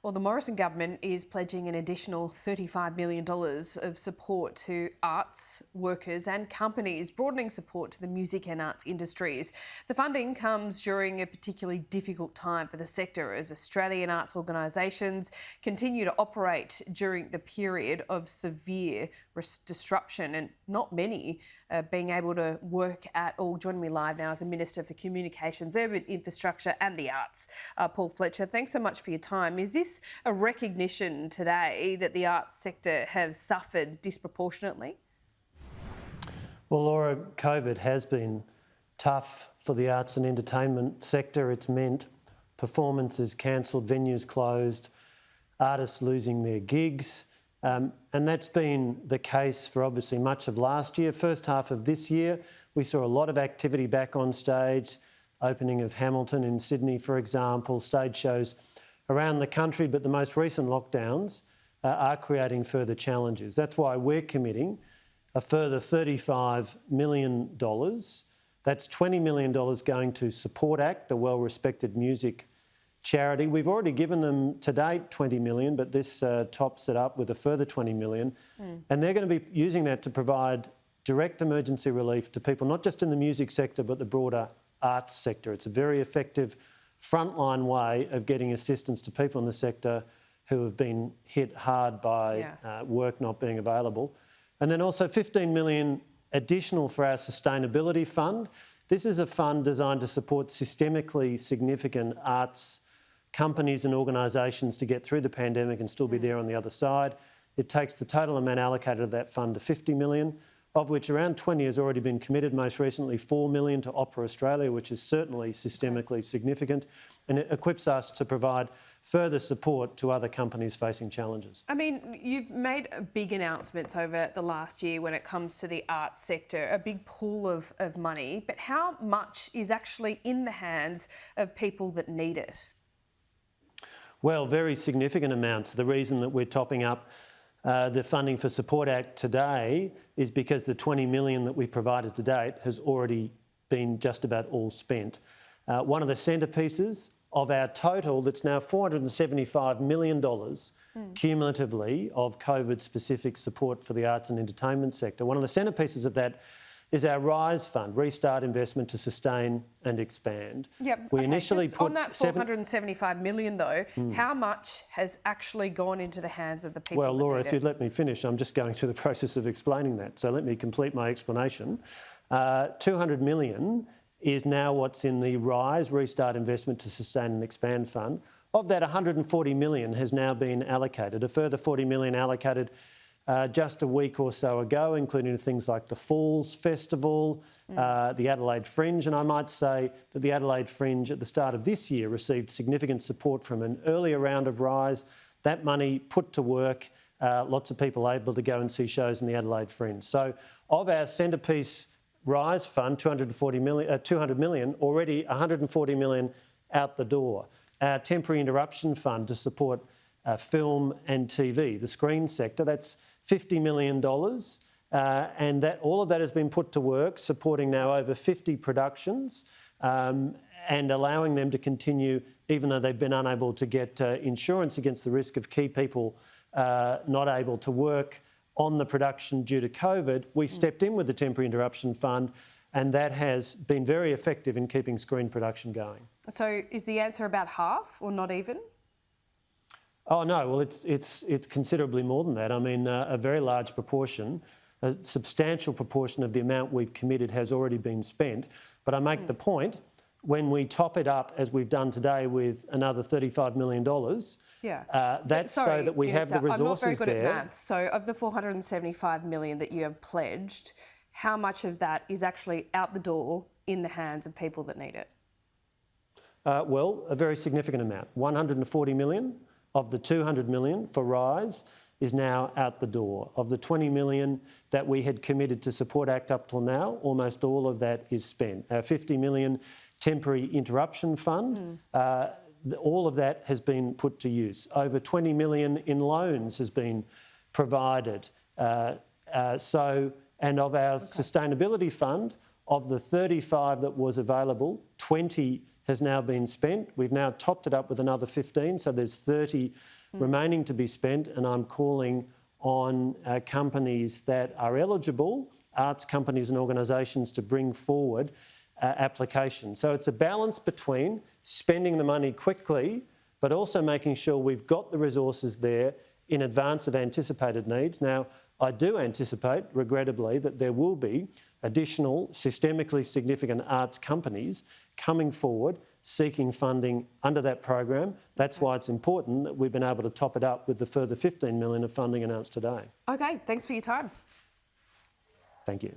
Well, the Morrison government is pledging an additional $35 million of support to arts workers and companies, broadening support to the music and arts industries. The funding comes during a particularly difficult time for the sector as Australian arts organisations continue to operate during the period of severe disruption, and not many being able to work at all. Joining me live now is the Minister for Communications, Urban Infrastructure and the Arts, Paul Fletcher. Thanks so much for your time. Is this a recognition today that the arts sector have suffered disproportionately? Well, Laura, COVID has been tough for the arts and entertainment sector. It's meant performances cancelled, venues closed, artists losing their gigs. And that's been the case for obviously much of last year. First half of this year, we saw a lot of activity back on stage, opening of Hamilton in Sydney, for example, stage shows around the country, but the most recent lockdowns are creating further challenges. That's why we're committing a further $35 million. That's $20 million going to Support Act, the well-respected music charity. We've already given them to date $20 million, but this tops it up with a further $20 million. And they're going to be using that to provide direct emergency relief to people, not just in the music sector, but the broader arts sector. It's a very effective frontline way of getting assistance to people in the sector who have been hit hard by work not being available. And then also $15 million additional for our sustainability fund. This is a fund designed to support systemically significant arts companies and organisations to get through the pandemic and still be there on the other side. It takes the total amount allocated to that fund to $50 million, of which around 20 has already been committed, most recently $4 million to Opera Australia, which is certainly systemically significant, and it equips us to provide further support to other companies facing challenges. I mean, you've made big announcements over the last year when it comes to the arts sector, a big pool of money, but how much is actually in the hands of people that need it? Well, very significant amounts. The reason that we're topping up the funding for Support Act today is because the $20 million that we've provided to date has already been just about all spent. One of the centrepieces of our total, that's now $475 million cumulatively of COVID-specific support for the arts and entertainment sector. One of the centrepieces of that is our RISE fund, Restart Investment to Sustain and Expand. Yep. We initially put on that $475 million though, how much has actually gone into the hands of the people? Well, Laura, if you'd let me finish, I'm just going through the process of explaining that. So let me complete my explanation. $200 million is now what's in the RISE, Restart Investment to Sustain and Expand fund. Of that, $140 million has now been allocated. A further $40 million allocated just a week or so ago, including things like the Falls Festival, the Adelaide Fringe. And I might say that the Adelaide Fringe at the start of this year received significant support from an earlier round of RISE. That money put to work, lots of people able to go and see shows in the Adelaide Fringe. So of our centrepiece RISE fund, $200 million, already $140 million out the door. Our temporary interruption fund to support film and TV, the screen sector, that's $50 million, and that all of that has been put to work, supporting now over 50 productions and allowing them to continue, even though they've been unable to get insurance against the risk of key people not able to work on the production due to COVID. We stepped in with the temporary interruption fund, and that has been very effective in keeping screen production going. So is the answer about half or not even? Oh no, well it's considerably more than that. I mean, a very large proportion, a substantial proportion of the amount we've committed has already been spent. But I make the point, when we top it up as we've done today with another $35 million, that's so that we have the resources there. I'm not very good at maths. So of the $475 million that you have pledged, how much of that is actually out the door in the hands of people that need it? Well, a very significant amount. $140 million of the $200 million for RISE is now out the door. Of the $20 million that we had committed to Support Act up till now, almost all of that is spent. Our $50 million temporary interruption fund, all of that has been put to use. Over $20 million in loans has been provided. And of our sustainability fund, of the 35 that was available, 20 has now been spent. We've now topped it up with another 15, so there's 30 remaining to be spent, and I'm calling on companies that are eligible, arts companies and organisations, to bring forward applications. So it's a balance between spending the money quickly but also making sure we've got the resources there in advance of anticipated needs. Now, I do anticipate, regrettably, that there will be additional systemically significant arts companies coming forward seeking funding under that program. That's why it's important that we've been able to top it up with the further $15 million of funding announced today. Okay, thanks for your time. Thank you.